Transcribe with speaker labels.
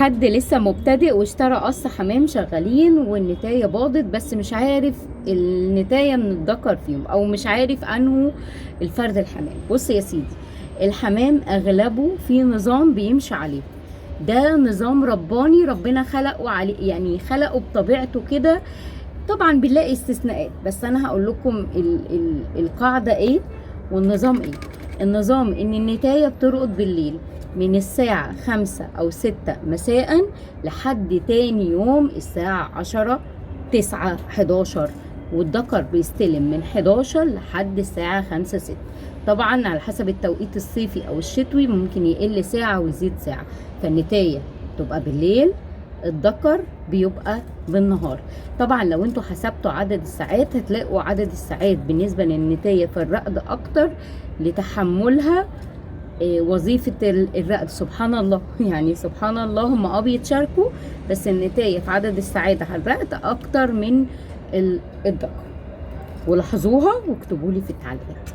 Speaker 1: حد لسه مبتدئ واشترى قص حمام شغالين والنتاية باضت، بس مش عارف النتاية من الذكر فيهم، او مش عارف انه الفرد الحمام. بص يا سيدي، الحمام اغلبه في نظام بيمشي عليه، ده نظام رباني ربنا خلقه عليه، يعني خلقه بطبيعته كده. طبعا بنلاقي استثناءات، بس انا هقول لكم القاعدة ايه والنظام ايه. النظام ان النتاية بترقد بالليل من الساعة 5 أو 6 مساء لحد تاني يوم الساعة 10 9 11، والذكر بيستلم من 11 لحد الساعة 5 6. طبعا على حسب التوقيت الصيفي أو الشتوي ممكن يقل ساعة ويزيد ساعة، فالنتاية تبقى بالليل، الذكر بيبقى بالنهار. طبعا لو انتوا حسبتوا عدد الساعات هتلاقوا عدد الساعات بالنسبة للنتاية في الرقد أكتر لتحملها وظيفة الرقد. سبحان الله يعني سبحان الله، هم بيتشاركوا، بس النتاية في عدد الساعات على الرقد أكتر من الذكر. ولاحظوها واكتبوا لي في التعليقات.